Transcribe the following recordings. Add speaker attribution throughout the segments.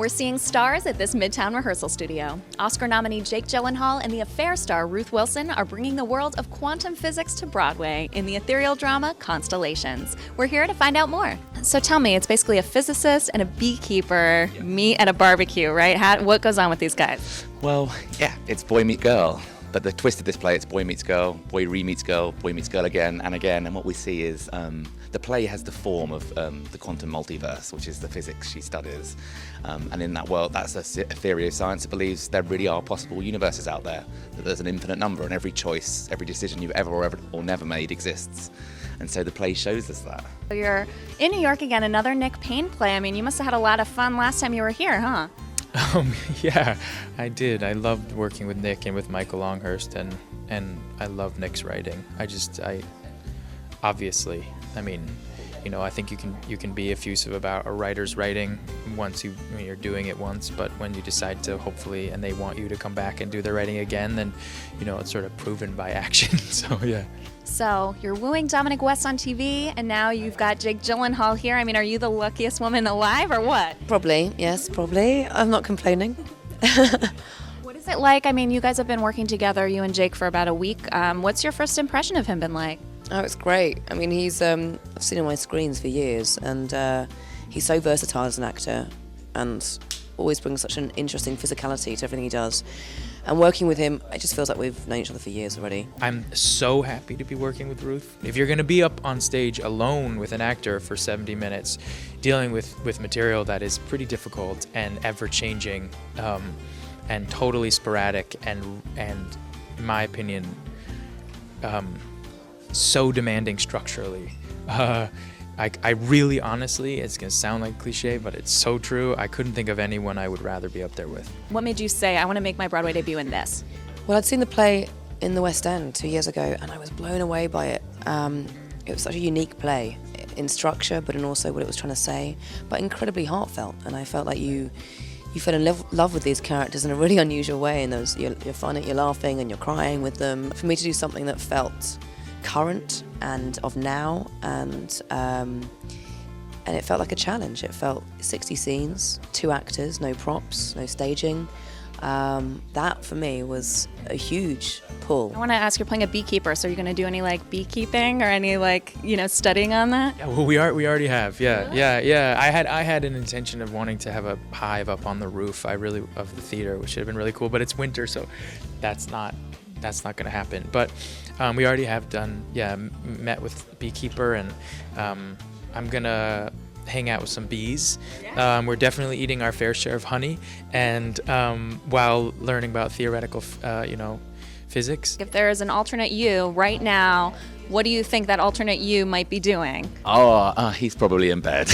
Speaker 1: We're seeing stars at this Midtown rehearsal studio. Oscar nominee Jake Gyllenhaal and the Affair star Ruth Wilson are bringing the world of quantum physics to Broadway in the ethereal drama Constellations. We're here to find out more. So tell me, it's basically a physicist and a beekeeper meet at a barbecue, right? What goes on with these guys?
Speaker 2: Well, yeah, it's boy meet girl. But the twist of this play, it's boy meets girl, boy re-meets girl, boy meets girl again and again. And what we see is the play has the form of the quantum multiverse, which is the physics she studies. And in that world, that's a theory of science that believes there really are possible universes out there, that there's an infinite number, and every choice, every decision you've ever or never made exists. And so the play shows us that.
Speaker 1: You're in New York again, another Nick Payne play. I mean, you must have had a lot of fun last time you were here, huh?
Speaker 3: Yeah, I did. I loved working with Nick and with Michael Longhurst, and I love Nick's writing. Obviously, I mean, you know, I think you can be effusive about a writer's writing when you're doing it once, but when you decide to hopefully, and they want you to come back and do their writing again, then, you know, it's sort of proven by action. So yeah.
Speaker 1: So you're wooing Dominic West on TV, and now you've got Jake Gyllenhaal here. I mean, are you the luckiest woman alive, or what?
Speaker 4: Probably, yes, probably. I'm not complaining.
Speaker 1: What is it like? I mean, you guys have been working together, you and Jake, for about a week. What's your first impression of him been like?
Speaker 4: Oh, it's great. I mean, I've seen him on my screens for years, and he's so versatile as an actor, and always brings such an interesting physicality to everything he does. And working with him, it just feels like we've known each other for years already.
Speaker 3: I'm so happy to be working with Ruth. If you're going to be up on stage alone with an actor for 70 minutes, dealing with material that is pretty difficult and ever-changing, and totally sporadic, and in my opinion, so demanding structurally. I really, honestly, it's going to sound like cliche, but it's so true. I couldn't think of anyone I would rather be up there with.
Speaker 1: What made you say, I want to make my Broadway debut in this?
Speaker 4: Well, I'd seen the play in the West End 2 years ago, and I was blown away by it. It was such a unique play in structure, but in also what it was trying to say, but incredibly heartfelt. And I felt like you fell in love with these characters in a really unusual way. And you're finding you're laughing and you're crying with them. For me to do something that felt current and of now, and it felt like a challenge. It felt 60 scenes, 2 actors, no props, no staging. That for me was a huge pull.
Speaker 1: I want to ask, you're playing a beekeeper, so you're going to do any like beekeeping or any studying on that?
Speaker 3: Yeah, well, we already have. Yeah, really? Yeah. I had an intention of wanting to have a hive up on the roof. Of the theater, which would have been really cool. But it's winter, so that's not going to happen. But we already have done, met with beekeeper, and I'm gonna hang out with some bees. Yeah. We're definitely eating our fair share of honey, and while learning about theoretical, physics.
Speaker 1: If there is an alternate you right now, what do you think that alternate you might be doing?
Speaker 2: He's probably in bed.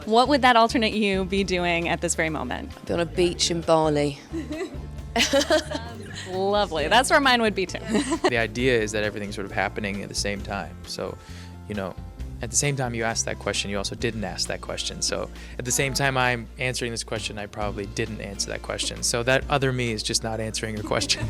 Speaker 1: What would that alternate you be doing at this very moment?
Speaker 4: Be on a beach in Bali.
Speaker 1: Lovely. That's where mine would be too.
Speaker 3: The idea is that everything's sort of happening at the same time. So, at the same time you asked that question, you also didn't ask that question. So at the same time I'm answering this question, I probably didn't answer that question. So that other me is just not answering your question.